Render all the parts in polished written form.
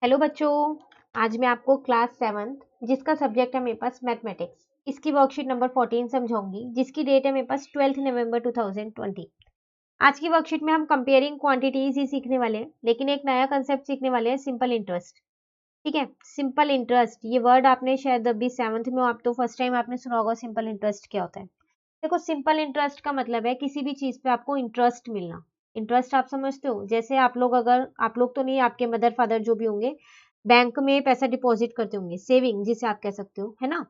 Hello बच्चों, आज मैं आपको क्लास 7 जिसका सब्जेक्ट है मेरे पास मैथमेटिक्स, इसकी वर्कशीट नंबर 14 समझाऊंगी, जिसकी डेट है मेरे पास 12 नवंबर 2020। आज की वर्कशीट में हम कंपेयरिंग क्वांटिटीज ही सीखने वाले हैं, लेकिन एक नया कंसेप्ट सीखने वाले हैं, सिंपल इंटरेस्ट। ठीक है, सिंपल इंटरेस्ट ये वर्ड आपने शायद अभी 7th में आप तो फर्स्ट टाइम आपने सुना होगा सिंपल इंटरेस्ट क्या होता है। देखो, सिंपल इंटरेस्ट का मतलब है किसी भी चीज पे आपको इंटरेस्ट मिलना। इंटरेस्ट आप समझते हो, जैसे आप लोग, अगर आप लोग तो नहीं, आपके मदर फादर जो भी होंगे बैंक में पैसा डिपॉजिट करते होंगे, सेविंग जिसे आप कह सकते हो, है ना।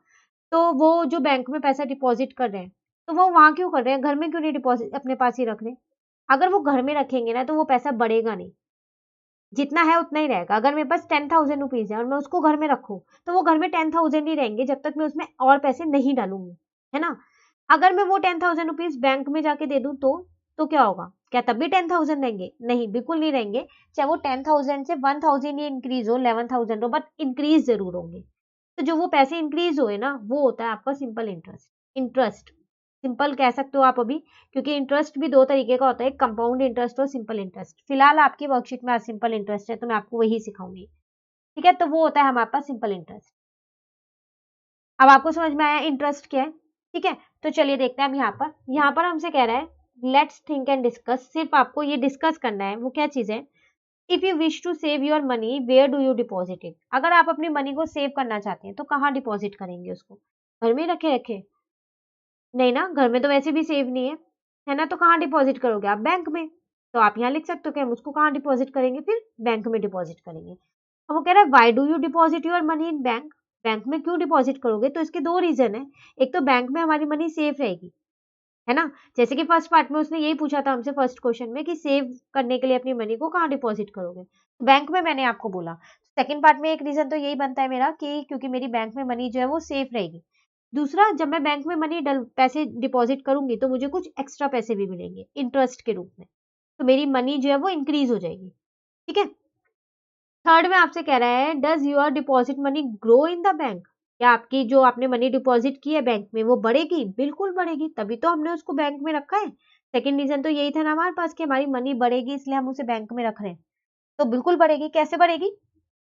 तो वो जो बैंक में पैसा डिपॉजिट कर रहे हैं, तो वो वहां क्यों कर रहे हैं, घर में क्यों नहीं डिपॉजिट अपने पास ही रख रहे हैं। अगर वो घर में रखेंगे ना तो वो पैसा बढ़ेगा नहीं, जितना है उतना ही रहेगा। अगर मेरे पास 10,000 रुपीज है और मैं उसको घर में रखूं, तो वो घर में 10,000 ही रहेंगे जब तक मैं उसमें और पैसे नहीं डालूंगी, है ना। अगर मैं वो 10,000 रुपीज बैंक में जाके दे दूं तो क्या होगा, क्या तब भी 10,000 रहेंगे? नहीं, बिल्कुल नहीं रहेंगे। चाहे वो 10,000 से 1,000 ही इंक्रीज हो, 11,000 हो, बट इंक्रीज जरूर होंगे। तो जो वो पैसे इंक्रीज हुए ना, वो होता है आपका सिंपल इंटरेस्ट। इंटरेस्ट सिंपल कह सकते हो आप अभी, क्योंकि इंटरेस्ट भी दो तरीके का होता है, कंपाउंड इंटरेस्ट और सिंपल इंटरेस्ट। फिलहाल आपकी वर्कशीट में आज सिंपल इंटरेस्ट है, तो मैं आपको वही सिखाऊंगी। ठीक है, तो वो होता है हमारे पास सिंपल इंटरेस्ट। अब आपको समझ में आया इंटरेस्ट क्या है? ठीक है, तो चलिए देखते हैं। हम यहाँ पर हमसे कह रहा है लेट्स थिंक एंड डिस्कस। सिर्फ आपको ये डिस्कस करना है, वो क्या चीज है। If you wish to save your money, where do you deposit it. अगर आप अपनी मनी को सेव करना चाहते हैं तो कहाँ डिपॉजिट करेंगे उसको? घर में रखे रखे? नहीं ना, घर में तो वैसे भी सेव नहीं है ना। तो कहाँ डिपॉजिट करोगे आप? बैंक में। तो आप यहाँ लिख सकते हो कि हम उसको कहाँ डिपॉजिट करेंगे, फिर बैंक में डिपॉजिट करेंगे। अब वो कह रहा है why do you deposit your money in bank. Bank में क्यों डिपॉजिट करोगे? तो इसके दो रीजन है। एक तो बैंक में हमारी मनी सेफ रहेगी, है ना। जैसे कि फर्स्ट पार्ट में उसने यही पूछा था हमसे, फर्स्ट क्वेश्चन में, कि सेव करने के लिए अपनी मनी को कहाँ डिपॉजिट करोगे। बैंक में मैंने आपको बोला। सेकंड पार्ट में एक रीजन तो यही बनता है मेरा कि क्योंकि मेरी बैंक में मनी जो है वो सेफ रहेगी। दूसरा, जब मैं बैंक में मनी पैसे डिपॉजिट करूंगी तो मुझे कुछ एक्स्ट्रा पैसे भी मिलेंगे इंटरेस्ट के रूप में, तो मेरी मनी जो है वो इंक्रीज हो जाएगी। ठीक है। थर्ड में आपसे कह रहा है does your deposit money grow in the bank. क्या आपकी जो आपने मनी डिपॉजिट की है बैंक में वो बढ़ेगी? बिल्कुल बढ़ेगी, तभी तो हमने उसको बैंक में रखा है। सेकंड रीजन तो यही था ना हमारे पास कि हमारी मनी बढ़ेगी, इसलिए हम उसे बैंक में रख रहे हैं। तो बिल्कुल बढ़ेगी। कैसे बढ़ेगी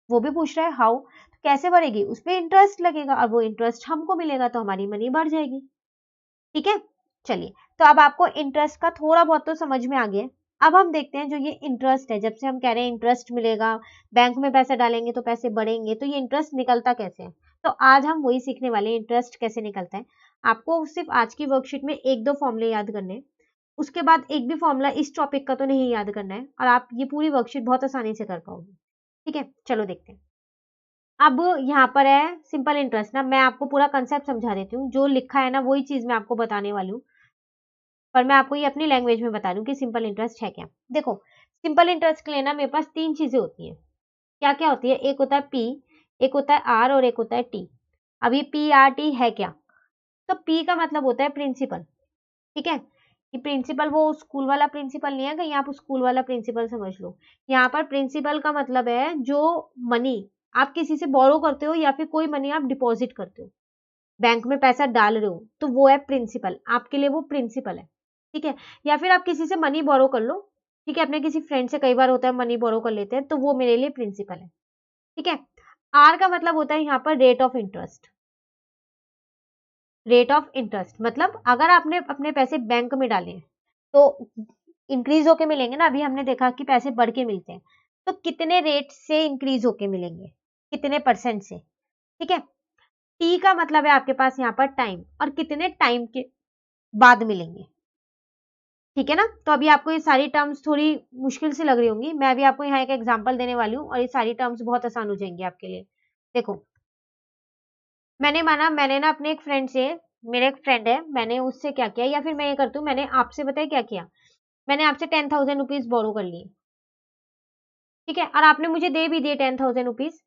वो भी पूछ रहा है, हाउ। तो कैसे बढ़ेगी? उस पर इंटरेस्ट लगेगा और वो इंटरेस्ट हमको मिलेगा, तो हमारी मनी बढ़ जाएगी। ठीक है, चलिए। तो अब आपको इंटरेस्ट का थोड़ा बहुत तो समझ में आ गया है। अब हम देखते हैं जो ये इंटरेस्ट है, जब से हम कह रहे हैं इंटरेस्ट मिलेगा, बैंक में पैसा डालेंगे तो पैसे बढ़ेंगे, तो ये इंटरेस्ट निकलता कैसे है। तो आज हम वही सीखने वाले हैं, इंटरेस्ट कैसे निकलता है। आपको सिर्फ आज की वर्कशीट में एक दो फॉर्मूले याद करने हैं। उसके बाद एक भी फॉर्मूला इस टॉपिक का तो नहीं याद करना है, और आप ये पूरी वर्कशीट बहुत आसानी से कर पाओगे। ठीक है, चलो देखते हैं। अब यहाँ पर है सिंपल इंटरेस्ट ना, मैं आपको पूरा कंसेप्ट समझा देती हूँ। जो लिखा है ना वही चीज मैं आपको बताने वाली हूँ, पर मैं आपको ये अपनी लैंग्वेज में बता दूं कि सिंपल इंटरेस्ट है क्या। देखो, सिंपल इंटरेस्ट के लिए ना मेरे पास तीन चीजें होती हैं। क्या क्या होती है? एक होता है पी, एक होता है आर, और एक होता है टी। अब ये पी आर टी है क्या? तो पी का मतलब होता है प्रिंसिपल। ठीक है, कि प्रिंसिपल वो स्कूल वाला प्रिंसिपल नहीं है, कहीं आप स्कूल वाला प्रिंसिपल समझ लो। यहाँ पर प्रिंसिपल का मतलब है जो मनी आप किसी से बोरो करते हो, या फिर कोई मनी आप डिपॉजिट करते हो, बैंक में पैसा डाल रहे हो, तो वो है प्रिंसिपल, आपके लिए वो प्रिंसिपल है। ठीक है, या फिर आप किसी से मनी बोरो कर लो। ठीक है, अपने किसी फ्रेंड से कई बार होता है मनी बोरो कर लेते हैं, तो वो मेरे लिए प्रिंसिपल है। ठीक है। आर का मतलब होता है यहाँ पर rate of interest. Rate of interest मतलब अगर आपने अपने पैसे बैंक में डाले हैं तो इंक्रीज होके मिलेंगे ना। अभी हमने देखा कि पैसे बढ़ के मिलते हैं, तो कितने रेट से इंक्रीज होके मिलेंगे, कितने परसेंट से। ठीक है। टी का मतलब है आपके पास यहाँ पर टाइम, और कितने टाइम के बाद मिलेंगे। ठीक है ना। तो अभी आपको ये सारी टर्म्स थोड़ी मुश्किल से लग रही होंगी, मैं अभी आपको यहाँ एक एग्जांपल देने वाली हूँ और ये सारी टर्म्स बहुत आसान हो जाएंगी आपके लिए। देखो, मैंने ना अपने एक फ्रेंड से, मेरे एक फ्रेंड है, मैंने उससे क्या किया, या फिर मैं ये करती हूँ, मैंने आपसे बताया क्या किया। मैंने आपसे 10,000 रुपीज बोरो कर लिए। ठीक है, और आपने मुझे दे भी दिए 10,000 रुपीज।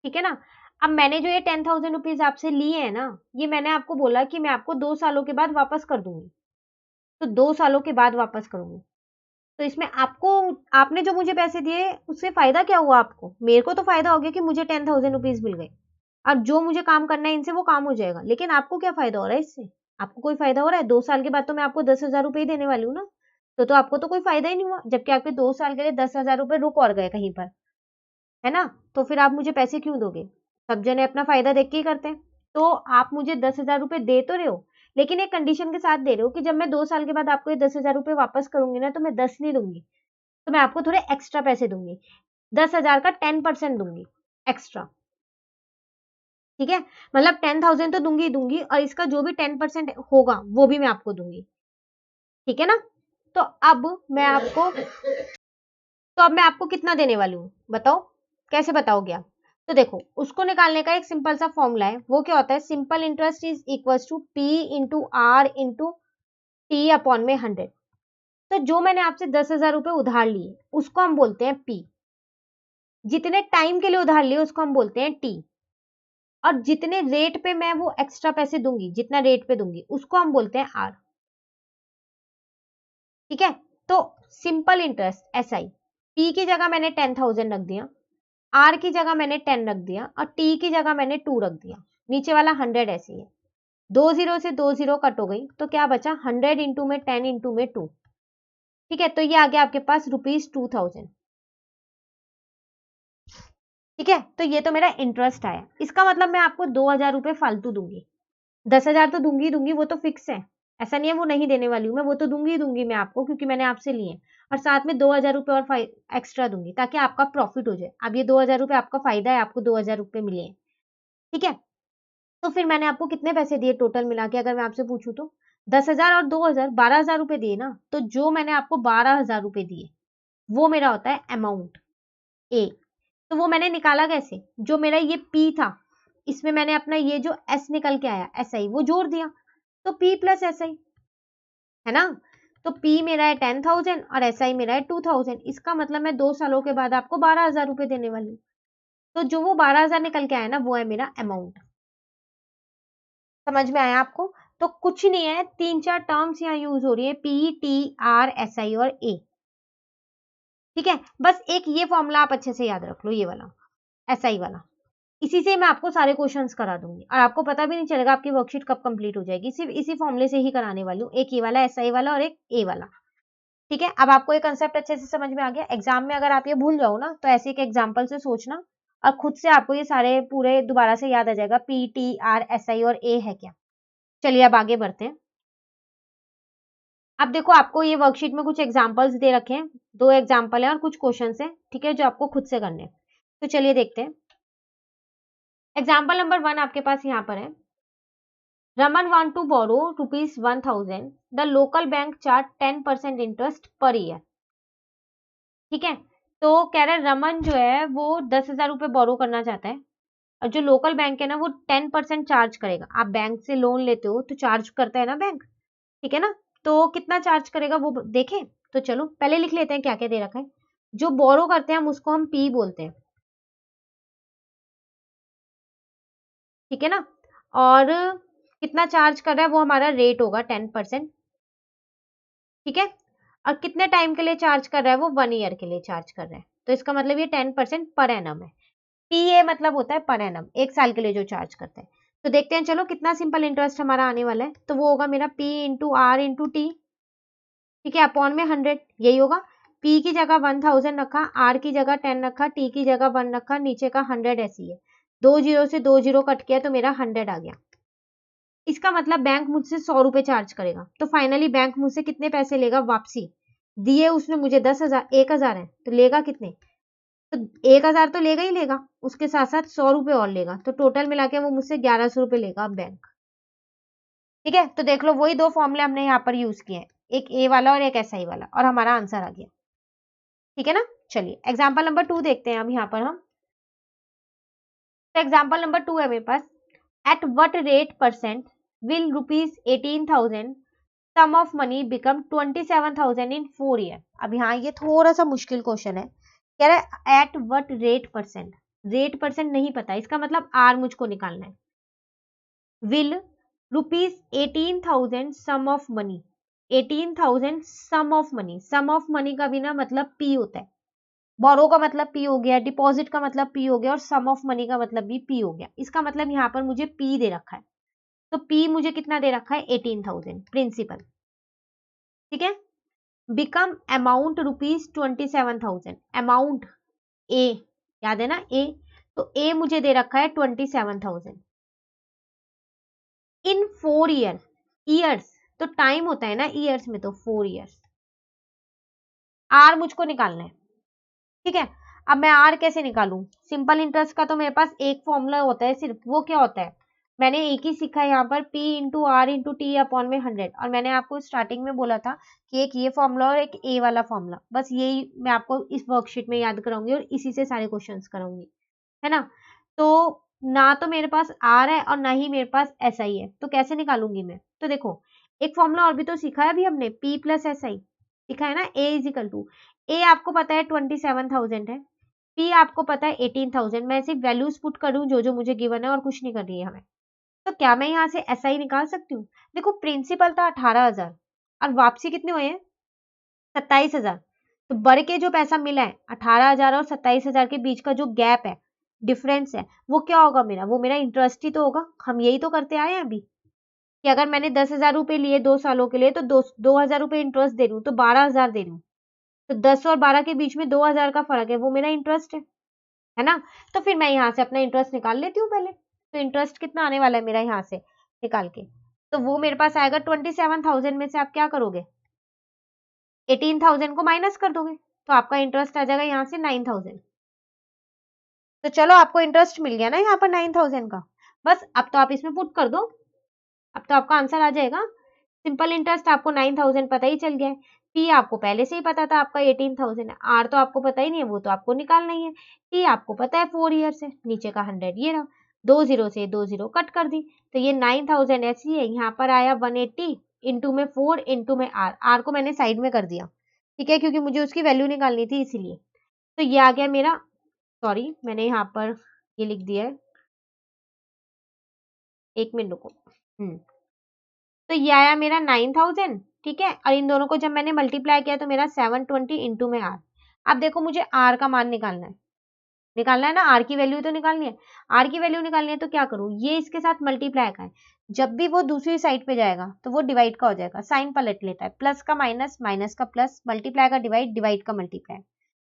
ठीक है ना। अब मैंने जो ये 10,000 रुपीज आपसे लिए है ना, ये मैंने आपको बोला कि मैं आपको 2 सालों के बाद वापस कर दूंगी, तो 2 सालों के बाद वापस करूंगी। तो इसमें आपको, आपने जो मुझे पैसे दिए उससे फायदा क्या हुआ आपको? मेरे को तो फायदा हो गया कि मुझे 10,000 रुपीज मिल गए। अब जो मुझे काम करना है इनसे वो काम हो जाएगा, लेकिन आपको क्या फायदा हो रहा है इससे? आपको कोई फायदा हो रहा है? 2 साल के बाद तो मैं आपको 10,000 रुपए ही देने वाली हूँ ना। तो आपको तो कोई फायदा ही नहीं हुआ, जबकि आपके 2 साल के लिए 10,000 रुपए रुक और गए कहीं पर, है ना। तो फिर आप मुझे पैसे क्यों दोगे? सब जने अपना फायदा देख के ही करते हैं। तो आप मुझे 10,000 रुपए दे तो रहे हो, लेकिन एक कंडीशन के साथ दे रहे हो कि जब मैं 2 साल के बाद आपको ये 10,000 रुपए वापस करूंगी ना, तो मैं 10 नहीं दूंगी, तो मैं आपको थोड़े एक्स्ट्रा पैसे दूंगी, 10,000 का 10% दूंगी एक्स्ट्रा। ठीक है, मतलब 10,000 तो दूंगी ही दूंगी, और इसका जो भी 10% होगा वो भी मैं आपको दूंगी। ठीक है ना? तो अब मैं आपको कितना देने वाली हूँ, बताओ, कैसे बताओगे आप? तो देखो, उसको निकालने का एक सिंपल सा फॉर्मूला है, वो क्या होता है, simple interest is equal to P into R into T upon में 100। तो जो मैंने आपसे 10,000 रुपए उधार लिए उसको हम बोलते हैं पी, जितने टाइम के लिए उधार लिए उसको हम बोलते हैं टी, और जितने रेट पे मैं वो एक्स्ट्रा पैसे दूंगी, जितना रेट पे दूंगी, उसको हम बोलते हैं आर। ठीक है, तो simple interest S I, P की जगह मैंने 10,000 रख दिया, आर की जगह मैंने 10 रख दिया, और टी की जगह मैंने 2 रख दिया, नीचे वाला 100 ऐसे ही है, 2 जीरो से 2 जीरो कट हो गई, तो क्या बचा, 100 इंटू में 10 इंटू में 2। ठीक है, तो ये आ गया आपके पास ₹2000। ठीक है, तो ये तो मेरा इंटरेस्ट आया, इसका मतलब मैं आपको 2,000 रुपए फालतू दूंगी, 10,000 तो दूंगी ही दूंगी, वो तो फिक्स है, ऐसा नहीं है वो नहीं देने वाली हूँ मैं, वो तो दूंगी ही दूंगी मैं आपको, क्योंकि मैंने आपसे लिए, और साथ में 2,000 रुपए और एक्स्ट्रा दूंगी, ताकि आपका प्रॉफिट हो जाए। अब ये 2,000 रुपए आपका फायदा है, आपको 2,000 रुपए मिले हैं। ठीक है, तो फिर मैंने आपको कितने पैसे दिए टोटल मिला के, अगर मैं आपसे पूछूं तो 10,000 और 2,000, 12,000 रुपए दिए ना, तो जो मैंने आपको 12,000 रुपए दिए वो मेरा होता है अमाउंट ए। तो वो मैंने निकाला कैसे, जो मेरा ये पी था, इसमें मैंने अपना ये जो एस निकल के आया एस आई वो जोड़ दिया, तो पी प्लस एस आई, है ना? तो पी मेरा है 10,000 और एस आई मेरा है 2,000, इसका मतलब मैं 2 सालों के बाद आपको 12,000 रुपए देने वाली हूँ। तो जो वो 12,000 निकल के आया ना, वो है मेरा अमाउंट। समझ में आया आपको? तो कुछ नहीं है, 3-4 टर्म्स यहाँ यूज हो रही है, P T R S I और ए। ठीक है, बस एक ये फॉर्मूला आप अच्छे से याद रख लो, ये वाला एस आई वाला, इसी से मैं आपको सारे क्वेश्चंस करा दूंगी, और आपको पता भी नहीं चलेगा आपकी वर्कशीट कब कंप्लीट हो जाएगी, सिर्फ इसी फॉर्मूले से ही कराने वाली हूँ, एक ये वाला एस आई वाला और एक ए वाला। ठीक है, अब आपको ये कंसेप्ट अच्छे से समझ में आ गया। एग्जाम में अगर आप ये भूल जाओ ना, तो ऐसे एक एग्जाम्पल से सोचना, और खुद से आपको ये सारे पूरे दोबारा से याद आ जाएगा, P T R S I और ए है क्या। चलिए अब आगे बढ़ते हैं। अब देखो, आपको ये वर्कशीट में कुछ एग्जाम्पल्स दे रखे हैं, 2 एग्जाम्पल है और कुछ क्वेश्चन है, ठीक है, जो आपको खुद से करने हैं। तो चलिए देखते हैं। एग्जाम्पल नंबर 1 आपके पास यहाँ पर है, Raman want to borrow ₹1,000, the local bank charge 10% interest per year. ठीक है, तो कह रहे रमन जो है वो 10,000 रुपए बोरो करना चाहता है, और जो लोकल बैंक है ना वो 10% चार्ज करेगा। आप बैंक से लोन लेते हो तो चार्ज करता है ना बैंक, ठीक है ना? तो कितना चार्ज करेगा वो देखें। तो चलो पहले लिख लेते हैं क्या क्या दे रखा है। जो बोरो करते हैं हम उसको हम पी बोलते हैं, ठीक है ना? और कितना चार्ज कर रहा है वो हमारा रेट होगा 10%। ठीक है, और कितने टाइम के लिए चार्ज कर रहा है वो 1 ईयर के लिए चार्ज कर रहा है, तो इसका मतलब ये 10% पर एनम है। टीए मतलब होता है पर एनम, 1 साल के लिए जो चार्ज करते हैं। तो देखते हैं चलो कितना सिंपल इंटरेस्ट हमारा आने वाला है, तो वो होगा मेरा P into R into T, ठीक है, अपॉन में 100, यही होगा। पी की जगह 1,000 रखा, आर की जगह 10 रखा, टी की जगह 1 रखा, नीचे का 100 ऐसी है, 2 जीरो से 2 जीरो कट किया तो मेरा 100 आ गया। इसका मतलब बैंक मुझसे 100 रुपए चार्ज करेगा, तो फाइनली बैंक मुझसे कितने पैसे लेगा वापसी, दिए उसने मुझे 10,000, 1,000 है तो लेगा कितने, तो 1,000 तो लेगा ही लेगा, उसके साथ साथ 100 रुपए और लेगा, तो टोटल मिला के वो मुझसे 1,100 रुपए लेगा बैंक। ठीक है, तो देख लो वही 2 फॉर्मूले हमने यहाँ पर यूज किए हैं, एक ए वाला और एक एस आई वाला, और हमारा आंसर आ गया। ठीक है ना? चलिए एग्जाम्पल नंबर 2 देखते हैं अब यहाँ पर हम। तो एग्जाम्पल नंबर 2 है मेरे पास, at what rate percent will ₹18,000 sum of money become 27,000 in 4 year. अब यहाँ ये थोड़ा सा मुश्किल क्वेश्चन है, कह रहा है at what rate percent, rate percent नहीं पता, इसका मतलब आर मुझको निकालना है। Will ₹18,000 sum of money, 18,000 sum of money, sum of money का भी ना मतलब पी होता है, बोरो का मतलब पी हो गया, डिपॉजिट का मतलब पी हो गया, और सम ऑफ मनी का मतलब भी पी हो गया। इसका मतलब यहाँ पर मुझे पी दे रखा है, तो पी मुझे कितना दे रखा है, 18,000 प्रिंसिपल। ठीक है, बिकम अमाउंट ₹27,000, अमाउंट ए, याद है ना ए, तो ए मुझे दे रखा है 27,000 इन 4 ईयर्स, तो टाइम होता है ना ईयर्स में, तो 4 ईयर्स। आर मुझको निकालना है, ठीक है। अब मैं आर कैसे निकालूं? सिंपल इंटरेस्ट का तो मेरे पास एक फॉर्मूला होता है सिर्फ, वो क्या होता है, मैंने एक ही सीखा है यहाँ पर, P into R into T upon में 100। और मैंने आपको स्टार्टिंग में बोला था कि एक ये फॉर्मूला और एक ए वाला फॉर्मूला, बस यही मैं आपको इस वर्कशीट में याद कराऊंगी और इसी से सारे क्वेश्चंस कराऊंगी, है ना। तो ना तो मेरे पास आर है और ना ही मेरे पास एस आई है, तो कैसे निकालूंगी मैं? तो देखो, एक फॉर्मूला और भी तो सीखा है अभी हमने, P प्लस एस आई सीखा है ना, A इज इक्वल टू, ए आपको पता है 27,000 है, P आपको पता है 18,000। मैं सिर्फ वैल्यूज पुट करूं जो जो मुझे गिवन है और कुछ नहीं कर रही है हमें। तो क्या मैं यहाँ से एस आई निकाल सकती हूँ? देखो प्रिंसिपल था 18,000 और वापसी कितने हुए हैं 27,000, तो बढ़ के जो पैसा मिला है 18,000 और 27,000 के बीच का जो गैप है, डिफरेंस है, वो क्या होगा मेरा? वो मेरा इंटरेस्ट ही तो होगा। हम यही तो करते आए हैं अभी, कि अगर मैंने 10,000 रुपए लिए 2 सालों के लिए, तो 2,000 रुपए इंटरेस्ट दे रही हूँ, तो 12,000 दे रही हूँ, तो 10 और 12 के बीच में 2,000 का फर्क है, वो मेरा इंटरेस्ट है ना। तो फिर मैं यहाँ से अपना इंटरेस्ट निकाल लेती हूँ पहले। तो इंटरेस्ट कितना आने वाला है मेरा यहाँ से निकाल के, तो वो मेरे पास आएगा 27,000 में से आप क्या करोगे, 18,000 को माइनस कर दोगे, तो आपका इंटरेस्ट आ जाएगा यहाँ से 9,000। तो चलो आपको इंटरेस्ट मिल गया ना यहाँ पर 9,000 का, बस अब तो आप इसमें पुट कर दो, अब तो आपका आंसर आ जाएगा। सिंपल इंटरेस्ट आपको 9,000 पता ही चल गया है, पी आपको पहले से ही पता था आपका 18,000 है, आर तो आपको पता ही नहीं है, वो तो आपको निकालना ही है, टी आपको पता है 4 ईयर से, नीचे का 100 ये रहा, 2 जीरो से 2 जीरो कट कर दी, तो ये 9,000 ऐसी है, यहाँ पर आया 180 इंटू में 4 इंटू में आर, आर को मैंने साइड में कर दिया, ठीक है, क्योंकि मुझे उसकी वैल्यू निकालनी थी इसीलिए। तो ये आ गया मेरा, सॉरी मैंने यहाँ पर ये लिख दिया है, एक मिनट रुको, तो ये आया मेरा 9,000, ठीक है, और इन दोनों को जब मैंने मल्टीप्लाई किया तो मेरा 720 इंटू में आर। अब देखो मुझे आर का मान निकालना है ना, आर की वैल्यू तो निकालनी है, आर की वैल्यू निकालनी है, तो क्या करूं, ये इसके साथ मल्टीप्लाई का है, जब भी वो दूसरी साइड पे जाएगा तो वो डिवाइड का हो जाएगा, साइन पलट लेता है, प्लस का माइनस, माइनस का प्लस, मल्टीप्लाई का डिवाइड, डिवाइड का मल्टीप्लाई,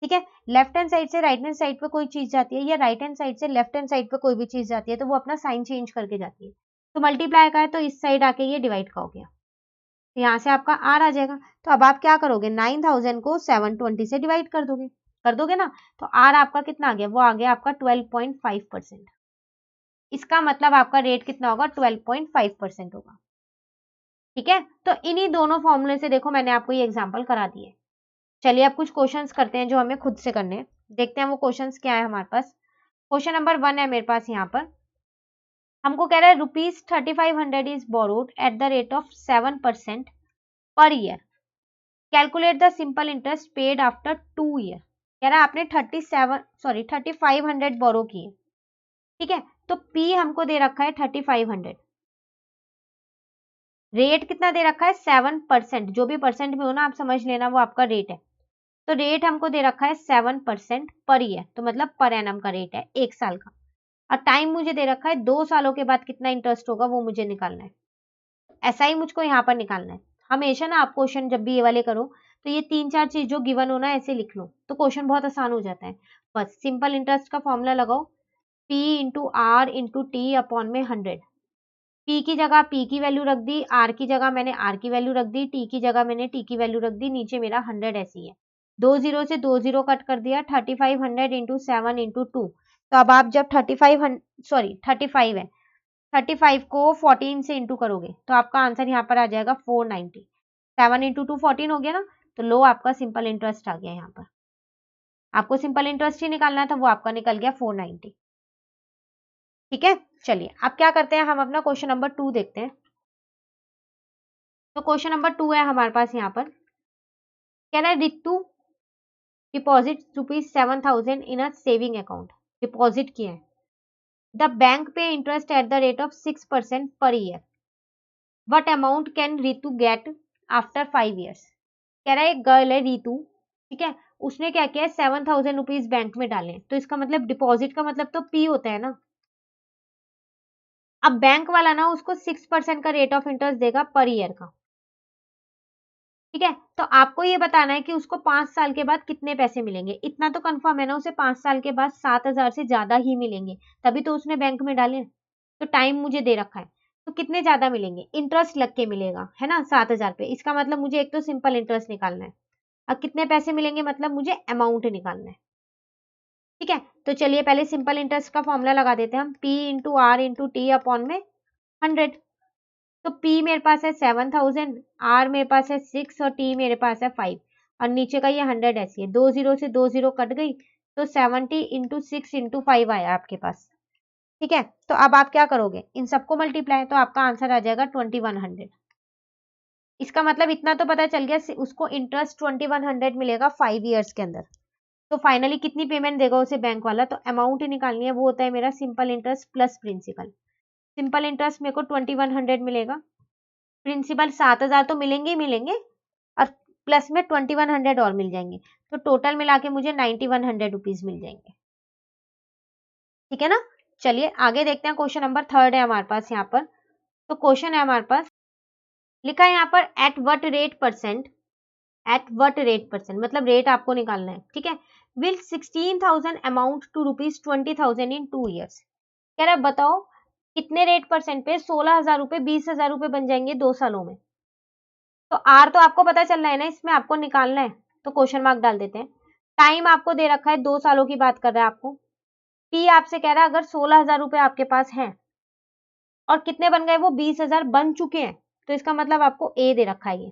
ठीक है। लेफ्ट हैंड साइड से राइट हैंड साइड पे कोई चीज जाती है, या राइट हैंड साइड से लेफ्ट हैंड साइड पे कोई भी चीज जाती है, तो वो अपना साइन चेंज करके जाती है, तो मल्टीप्लाई का है तो इस साइड आके ये डिवाइड का हो गया, तो यहाँ से आपका आर आ जाएगा। तो अब आप क्या करोगे, 9,000 को 720 से डिवाइड कर दोगे ना, तो आर आपका कितना आ गया, वो आ गया आपका 12.5%। इसका मतलब आपका रेट कितना होगा, 12.5% होगा, ठीक है। तो इन्हीं दोनों फॉर्मूले से देखो मैंने आपको ये एग्जाम्पल करा दिए। चलिए अब कुछ क्वेश्चंस करते हैं जो हमें खुद से करने हैं, देखते हैं वो क्वेश्चंस क्या है हमारे पास। क्वेश्चन नंबर 1 है मेरे पास, यहाँ पर हमको कह रहा है ₹3,500 is borrowed at the rate of 7% per year, calculate the simple interest paid after 2 year. कह रहा है आपने 3,500 बोरो किए, ठीक है, तो पी हमको दे रखा है 3,500, रेट कितना दे रखा है 7%, जो भी परसेंट में हो ना आप समझ लेना वो आपका रेट है, तो रेट हमको दे रखा है 7% पर ईयर, तो मतलब पर एनम का रेट है 1 साल का, और टाइम मुझे दे रखा है 2 सालों के बाद कितना इंटरेस्ट होगा वो मुझे निकालना है, ऐसा ही मुझको यहाँ पर निकालना है। हमेशा ना आप क्वेश्चन जब भी ये वाले करो तो ये 3-4 चीज जो गिवन हो ना ऐसे लिख लो, तो क्वेश्चन बहुत आसान हो जाता है। बस सिंपल इंटरेस्ट का फॉर्मूला लगाओ, P into R into T upon में 100, P की जगह P की वैल्यू रख दी, R की जगह मैंने R की वैल्यू रख दी, T की जगह मैंने T की वैल्यू रख दी, नीचे मेरा 100 ऐसी है, 2 जीरो से 2 जीरो कट कर दिया, 3,500 इंटू 7 इंटू 2, तो अब आप जब 35 है, 35 को 14 से इंटू करोगे तो आपका आंसर यहाँ पर आ जाएगा 490, 7 इंटू 2 14 हो गया ना, तो लो आपका सिंपल इंटरेस्ट आ गया, यहाँ पर आपको सिंपल इंटरेस्ट ही निकालना था, वो आपका निकल गया 490, ठीक है। चलिए अब क्या करते हैं, हम अपना क्वेश्चन नंबर 2 देखते हैं। तो क्वेश्चन नंबर 2 है हमारे पास, यहाँ पर कह रहा है Ritu deposit ₹7,000 in a saving account, deposit किया है, द बैंक पे interest at the rate of 6% per year, what amount can Ritu get after 5 years. कह रहा है एक गर्ल है रितु, ठीक है, उसने क्या किया है 7,000 रुपीज बैंक में डाले, तो इसका मतलब डिपॉजिट का मतलब तो पी होता है ना। अब बैंक वाला ना उसको 6% का रेट ऑफ इंटरेस्ट देगा पर ईयर का, ठीक है, तो आपको ये बताना है कि उसको 5 साल के बाद कितने पैसे मिलेंगे। इतना तो कंफर्म है ना, उसे 5 साल के बाद 7,000 से ज्यादा ही मिलेंगे, तभी तो उसने बैंक में डाले। तो टाइम मुझे दे रखा है, तो कितने ज्यादा मिलेंगे, इंटरेस्ट लग के मिलेगा, है ना, 7,000 पे। इसका मतलब मुझे एक तो सिंपल इंटरेस्ट निकालना है, अब कितने पैसे मिलेंगे मतलब मुझे अमाउंट निकालना है। ठीक है, तो चलिए पहले सिंपल इंटरेस्ट का फॉर्मूला लगा देते हैं हम, P into R into T upon में 100। तो P मेरे पास है 7,000, R मेरे पास है 6 और T मेरे पास है 5, और नीचे का ये 100 ऐसी है, 2 जीरो से 2 जीरो कट गई, तो 70 इंटू 6 इंटू 5 आया आपके पास। ठीक है, तो अब आप क्या करोगे, इन सबको मल्टीप्लाई, तो आपका आंसर आ जाएगा 2100। इसका मतलब इतना तो पता चल गया, उसको इंटरेस्ट 2100 मिलेगा 5 ईयर्स के अंदर। तो फाइनली कितनी पेमेंट देगा उसे बैंक वाला, तो अमाउंट ही निकालनी है, वो होता है मेरा simple interest plus principal. Simple interest मेरे को 2100 मिलेगा, प्रिंसिपल 7,000 तो मिलेंगे ही मिलेंगे, और प्लस में 2100 और मिल जाएंगे, तो टोटल मिला के मुझे 9100 रुपीज मिल जाएंगे। ठीक है ना, चलिए आगे देखते हैं, क्वेश्चन नंबर 3 है हमारे पास यहाँ पर। तो क्वेश्चन है हमारे पास, लिखा है यहाँ पर at what rate percent, at what rate percent मतलब रेट आपको निकालना है। ठीक है, will 16,000 amount to rupees 20,000 in 2 years. कह रहा है बताओ कितने रेट परसेंट पे 16,000 रुपए 20,000 रुपए बन जाएंगे 2 सालों में। तो आर तो आपको पता चल रहा है ना, इसमें आपको निकालना है, तो क्वेश्चन मार्क डाल देते हैं। टाइम आपको दे रखा है, 2 सालों की बात कर रहा है आपको। पी आपसे कह रहा है अगर 16,000 रुपए आपके पास हैं और कितने बन गए, वो 20,000 बन चुके हैं, तो इसका मतलब आपको ए दे रखा है ये।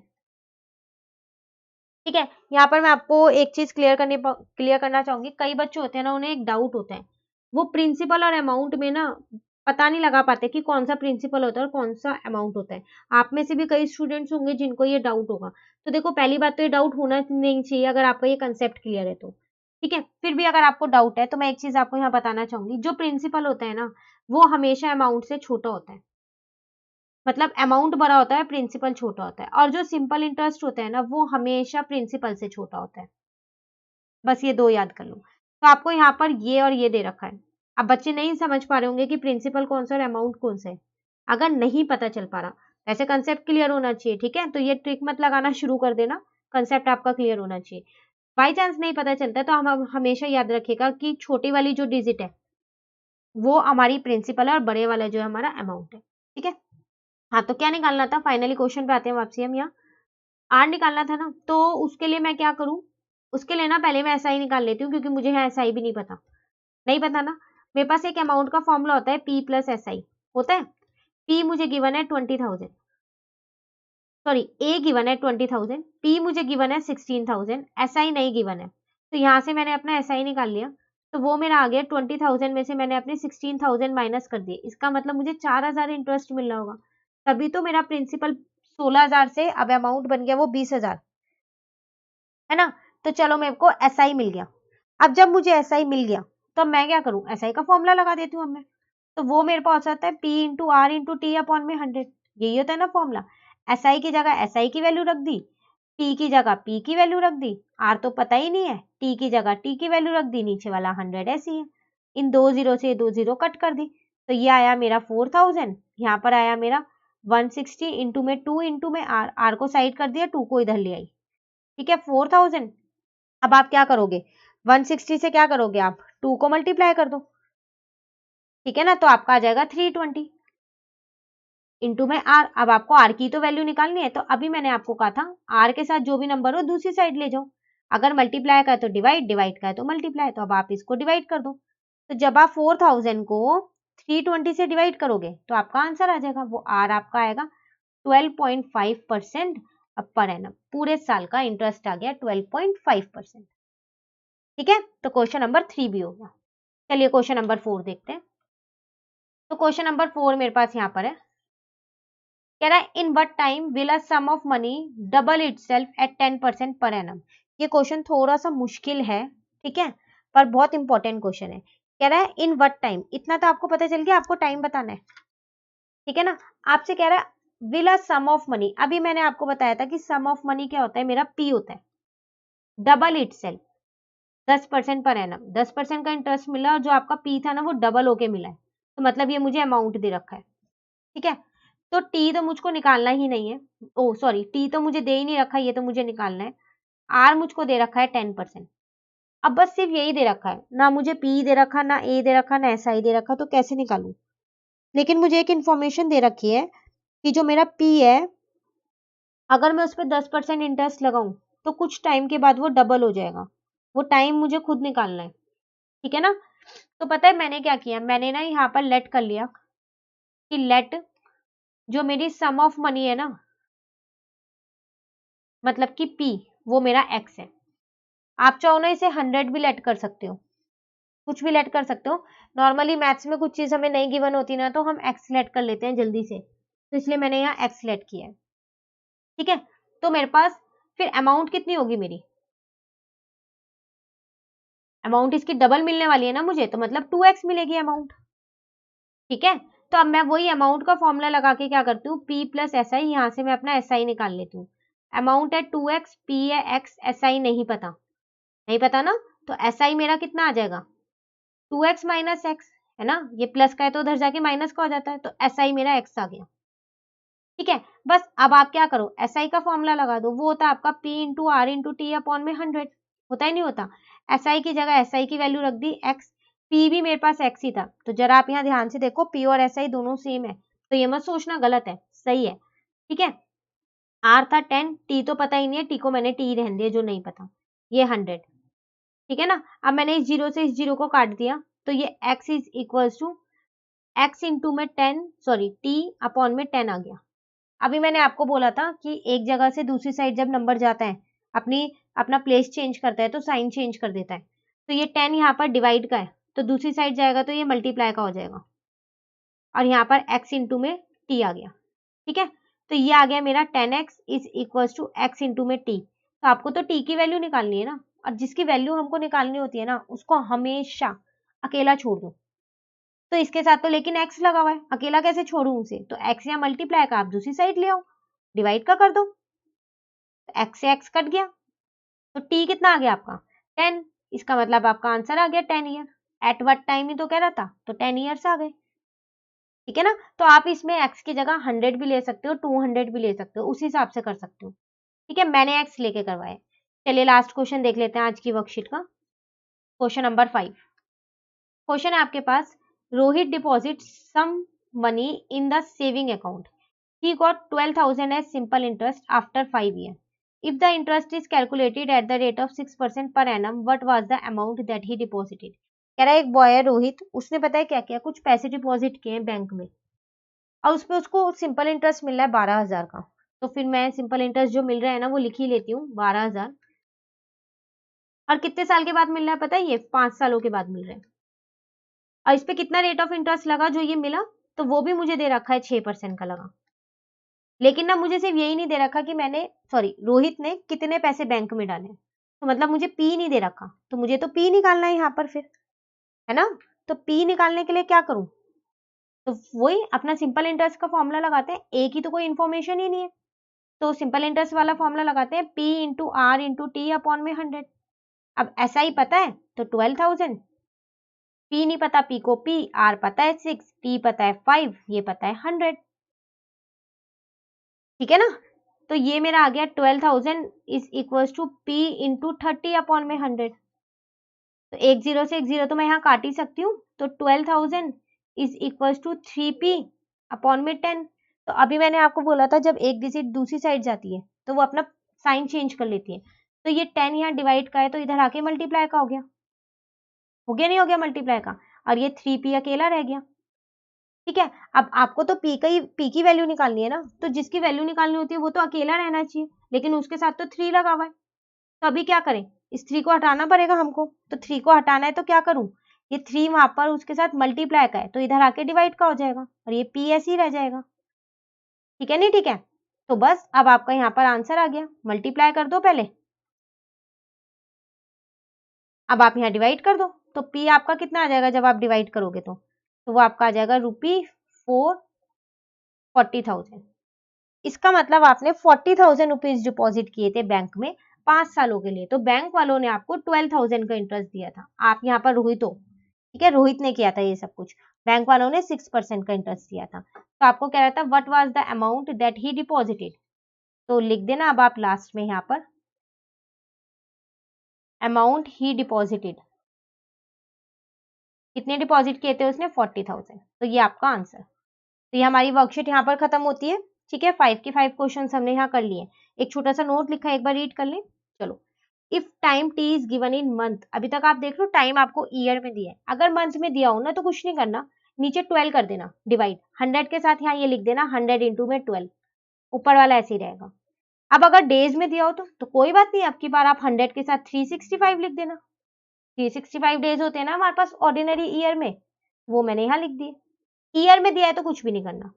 ठीक है, यहाँ पर मैं आपको एक चीज क्लियर करना चाहूंगी, कई बच्चे होते हैं ना, उन्हें एक डाउट होता है, वो प्रिंसिपल और अमाउंट में ना पता नहीं लगा पाते कि कौन सा प्रिंसिपल होता है और कौन सा अमाउंट होता है। आप में से भी कई स्टूडेंट्स होंगे जिनको ये डाउट होगा। तो देखो पहली बात तो ये डाउट होना नहीं चाहिए अगर आपका ये कंसेप्ट क्लियर है तो। ठीक है, फिर भी अगर आपको डाउट है तो मैं एक चीज आपको यहाँ बताना चाहूंगी, जो प्रिंसिपल होता है ना वो हमेशा अमाउंट से छोटा होता है, मतलब अमाउंट बड़ा होता है प्रिंसिपल छोटा होता है, और जो सिंपल इंटरेस्ट होता है ना वो हमेशा प्रिंसिपल से छोटा होता है। बस ये दो याद कर लो। तो आपको यहाँ पर ये और ये दे रखा है। अब बच्चे नहीं समझ पा रहे होंगे कि प्रिंसिपल कौन सा और अमाउंट कौन सा है, अगर नहीं पता चल पा रहा, वैसे कंसेप्ट क्लियर होना चाहिए। ठीक है, तो ये ट्रिक मत लगाना शुरू कर देना, कंसेप्ट आपका क्लियर होना चाहिए। बाई चांस नहीं पता चलता तो हम हमेशा याद रखिएगा कि छोटी वाली जो डिजिट है वो हमारी प्रिंसिपल है और बड़े वाला जो है हमारा अमाउंट है। ठीक है, हाँ तो क्या निकालना था, फाइनली क्वेश्चन पे आते हैं वापसी हम यहाँ। आर निकालना था ना, तो उसके लिए मैं क्या करूं, उसके लिए ना पहले मैं एसआई निकाल लेती हूँ, क्योंकि मुझे यहाँ एसआई भी नहीं पता, नहीं पता ना। मेरे पास एक अमाउंट का फॉर्मूला होता है पी प्लस एसआई होता है। पी मुझे गिवन है 20,000, सॉरी ए गिवन है 20,000, पी मुझे गिवन है 16,000, एसआई नहीं गिवन है। तो यहाँ से मैंने अपना एसआई निकाल लिया, तो वो मेरा आ गया 20,000 में से मैंने अपने 16,000 माइनस कर दिए, इसका मतलब मुझे 4,000 इंटरेस्ट मिल रहा होगा, तभी तो मेरा प्रिंसिपल 16,000 से अब अमाउंट बन गया वो 20,000, है ना। तो चलो मेरे को एसआई मिल गया। अब जब मुझे एसआई मिल गया तो मैं क्या करूं, एसआई का फॉर्मूला लगा देती हूँ अब मैं। तो वो मेरे पास आता है P into R into T upon में 100, यही होता है ना फॉर्मूला। एसआई की जगह एसआई की वैल्यू रख दी, पी की जगह पी की वैल्यू रख दी, आर तो पता ही नहीं है, टी की जगह टी की वैल्यू रख दी, नीचे वाला 100 ऐसी है, इन दो जीरो से दो जीरो कट कर दी, तो ये आया मेरा 4,000, यहाँ पर आया मेरा 160 इंटू में 2 इंटू में आर, आर को साइड कर दिया, 2 को इधर ले आई। ठीक है, 4,000। अब आप क्या करोगे, 160 से क्या करोगे आप, 2 को मल्टीप्लाई कर दो। ठीक है ना, तो आपका आ जाएगा 320 इंटू में आर। अब आपको आर की तो वैल्यू निकालनी है, तो अभी मैंने आपको कहा था आर के साथ जो भी नंबर हो दूसरी साइड ले जाओ, अगर मल्टीप्लाई का है तो डिवाइड, डिवाइड का है तो मल्टीप्लाई, तो अब आप इसको डिवाइड कर दो। तो जब आप 4,000 को 320 से डिवाइड करोगे तो आपका आंसर आ जाएगा, वो आर आपका आएगा 12.5% पर एनम, पूरे साल का इंटरेस्ट आ गया 12.5%। ठीक है, तो क्वेश्चन नंबर 3 भी हो गया। चलिए क्वेश्चन नंबर 4 देखते हैं। तो क्वेश्चन नंबर 4 मेरे पास यहाँ पर है, कह रहा है in what time will a sum of money double itself at 10% per annum. ये क्वेश्चन थोड़ा सा मुश्किल है, ठीक है, पर बहुत इंपॉर्टेंट क्वेश्चन है। कह रहा है इन व्हाट टाइम, इतना तो आपको पता चल गया, आपको टाइम बताना है। ठीक है ना, आपसे कह रहा है will a sum of money, अभी मैंने आपको बताया था कि सम ऑफ मनी क्या होता है, मेरा पी होता है, डबल इटसेल्फ 10% पर एनम, 10% का इंटरेस्ट मिला और जो आपका पी था ना वो डबल होके मिला है, तो मतलब ये मुझे अमाउंट दे रखा है। ठीक है, तो टी तो मुझको निकालना ही नहीं है, ओ सॉरी टी तो मुझे दे ही नहीं रखा, ये तो मुझे निकालना है। आर मुझको दे रखा है 10%। अब बस सिर्फ यही दे रखा है, ना मुझे पी दे रखा, ना ए दे रखा, ना एस आई दे रखा, तो कैसे निकालूं? लेकिन मुझे एक इन्फॉर्मेशन दे रखी है कि जो मेरा पी है, अगर मैं उस पर 10% इंटरेस्ट लगाऊं तो कुछ टाइम के बाद वो डबल हो जाएगा। वो टाइम मुझे खुद निकालना है, ठीक है ना? तो पता है मैंने क्या किया, मैंने ना यहाँ पर लेट कर लिया कि लेट जो मेरी सम ऑफ मनी है ना, मतलब कि पी, वो मेरा एक्स है। आप चाहो ना इसे 100 भी लेट कर सकते हो, कुछ भी लेट कर सकते हो। नॉर्मली मैथ्स में कुछ चीज हमें नहीं गिवन होती ना, तो हम एक्स लेट कर लेते हैं जल्दी से, तो इसलिए मैंने यहाँ एक्स लेट किया है, ठीक है? तो मेरे पास फिर अमाउंट कितनी होगी मेरी, अमाउंट इसकी डबल मिलने वाली है ना मुझे, तो मतलब 2x मिलेगी अमाउंट, ठीक है? तो अब मैं वही अमाउंट का फॉर्मूला लगा के क्या करती हूँ, p प्लस एस आई, यहाँ से मैं अपना एस आई निकाल लेती हूँ। अमाउंट है 2x, p है x, एस आई नहीं पता, नहीं पता ना, तो एस आई मेरा कितना आ जाएगा, 2x माइनस एक्स, है ना? ये प्लस का है तो उधर जाके माइनस का हो जाता है, तो एस आई मेरा x आ गया, ठीक है? बस अब आप क्या करो, एस आई का फॉर्मूला लगा दो, वो होता है आपका p into R into T upon में 100, होता ही नहीं होता? एस आई की जगह एस आई की वैल्यू रख दी x, p भी मेरे पास x ही था, तो जरा आप यहाँ ध्यान से देखो, p और एस आई दोनों सेम है, तो ये मत सोचना गलत है, सही है, ठीक है? r था 10, t तो पता ही नहीं है, t को मैंने t रहने दिया जो नहीं पता, ये 100, ठीक है ना? अब मैंने इस जीरो से इस जीरो को काट दिया, तो ये x is equals to x into में 10, सॉरी t अपॉन में 10 आ गया। अभी मैंने आपको बोला था कि एक जगह से दूसरी साइड जब नंबर जाता है, अपना प्लेस चेंज करता है तो साइन चेंज कर देता है, तो ये 10 यहाँ पर डिवाइड का है, तो दूसरी साइड जाएगा तो ये मल्टीप्लाई का हो जाएगा, और यहाँ पर x इंटू में t आ गया, ठीक है? तो ये आ गया मेरा 10x is equal to x into में t। तो आपको तो t की वैल्यू निकालनी है ना, और जिसकी वैल्यू हमको निकालनी होती है ना, उसको हमेशा अकेला छोड़ दो। तो इसके साथ तो लेकिन x लगा हुआ है, अकेला कैसे छोड़ू उसे? तो x या मल्टीप्लाई का आप दूसरी साइड ले आओ, डिवाइड का कर दो, तो x से x कट गया, तो t कितना आ गया आपका 10, इसका मतलब आपका आंसर आ गया 10 ईयर। एट व्हाट टाइम ही तो कह रहा था, तो 10 ईयर्स आ गए, ठीक है ना? तो आप इसमें x की जगह 100 भी ले सकते हो, 200 भी ले सकते हो, उस हिसाब से कर सकते हो, ठीक है? मैंने x लेके करवाया। चलिए लास्ट क्वेश्चन देख लेते हैं आज की वर्कशीट का, क्वेश्चन नंबर 5। क्वेश्चन है आपके पास, Rohit deposit sum money in the saving account, he got 12,000 as simple interest after 5 years. If the interest is calculated at the rate of 6% per annum, what was the amount that he deposited? कह रहा है एक boy है रोहित, उसने पता है क्या किया, कुछ पैसे डिपॉजिट किए बैंक में, और उस पर उसको सिंपल इंटरेस्ट मिल रहा है 12,000 का। तो फिर मैं सिंपल इंटरेस्ट जो मिल रहा है ना वो लिख ही लेती हूँ 12,000, और कितने साल के बाद मिल रहा है पता है, ये 5 सालों के बाद मिल रहा है। और इस पे कितना रेट ऑफ इंटरेस्ट लगा जो ये मिला, तो वो भी मुझे दे रखा है 6% का लगा। लेकिन ना मुझे सिर्फ यही नहीं दे रखा कि रोहित ने कितने पैसे बैंक में डाले, तो मतलब मुझे पी नहीं दे रखा, तो मुझे तो पी निकालना है यहाँ पर फिर, है ना? तो पी निकालने के लिए क्या करूं, तो वही अपना सिंपल इंटरेस्ट का फॉर्मूला लगाते हैं, ए की तो कोई इन्फॉर्मेशन ही नहीं है, तो सिंपल इंटरेस्ट वाला फॉर्मूला लगाते हैं, P into R into T upon में 100। अब ऐसा ही पता है तो 12,000, पी नहीं पता, पी को पी, आर पता है 6, टी पता है 5, ये पता है 100, ठीक है ना? तो ये मेरा आ गया 12,000 is equal to P into 30 upon में 100। तो एक जीरो से एक जीरो तो मैं यहाँ काट ही सकती हूँ, तो 12,000 is equal to 3p upon में 10। तो अभी मैंने आपको बोला था जब एक डिजिट दूसरी साइड जाती है तो वो अपना साइन चेंज कर लेती है, तो ये 10 यहाँ डिवाइड का है तो इधर आके मल्टीप्लाई का हो गया नहीं हो गया मल्टीप्लाई का, और ये 3p अकेला रह गया, ठीक है? अब आपको तो पी की वैल्यू निकालनी है ना, तो जिसकी वैल्यू निकालनी होती है वो तो अकेला रहना चाहिए, लेकिन उसके साथ तो 3 लगा हुआ है, तो अभी क्या करें, इस 3 को हटाना पड़ेगा हमको, तो 3 को हटाना है तो क्या करूं, ये 3 वहां पर उसके साथ मल्टीप्लाई का है तो इधर आके डिवाइड का हो जाएगा, और ये पी ऐसे ही रह जाएगा, ठीक है नहीं? ठीक है, तो बस अब आपका यहाँ पर आंसर आ गया, मल्टीप्लाई कर दो पहले, अब आप यहाँ डिवाइड कर दो, तो पी आपका कितना आ जाएगा जब आप डिवाइड करोगे, तो वो आपका आ जाएगा ₹40,000। इसका मतलब आपने 40,000 रुपीज डिपॉजिट किए थे बैंक में 5 सालों के लिए, तो बैंक वालों ने आपको 12,000 का इंटरेस्ट दिया था। आप यहाँ पर रोहित हो, ठीक है, रोहित ने किया था ये सब कुछ, बैंक वालों ने 6% का इंटरेस्ट दिया था। तो आपको कह रहा था what was the amount that he deposited, तो लिख देना अब आप लास्ट में यहाँ पर अमाउंट ही डिपॉजिटेड, कितने डिपॉजिट किए थे उसने 40,000, तो ये आपका आंसर। तो ये हमारी वर्कशीट यहाँ पर खत्म होती है। ठीक है, 5 के 5 क्वेश्चन हमने यहाँ कर लिए। एक छोटा सा नोट लिखा है, एक बार रीड कर लें। चलो, if time T is given in month, अभी तक आप देख लो टाइम आपको ईयर में दिया है, अगर मंथ में दिया हो ना तो कुछ नहीं करना, नीचे 12 कर देना डिवाइड, 100 के साथ यहाँ ये लिख देना 100 इंटू में 12, ऊपर वाला ऐसे ही रहेगा। अब अगर डेज में दिया हो तो कोई बात नहीं, आपकी बार आप 100 के साथ 365 लिख देना, 365 डेज होते हैं ना हमारे पास ऑर्डिनरी ईयर में, वो मैंने यहाँ लिख दिए। ईयर में दिया है तो कुछ भी नहीं करना,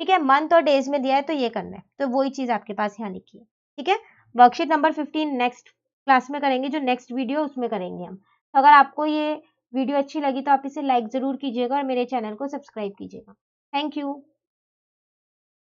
ठीक है, मंथ और डेज में दिया है तो ये करना है, तो वही चीज आपके पास यहाँ लिखी है। ठीक है, वर्कशीट नंबर 15 नेक्स्ट क्लास में करेंगे, जो नेक्स्ट वीडियो उसमें करेंगे हम। तो अगर आपको ये वीडियो अच्छी लगी तो आप इसे लाइक जरूर कीजिएगा और मेरे चैनल को सब्सक्राइब कीजिएगा। Thank you.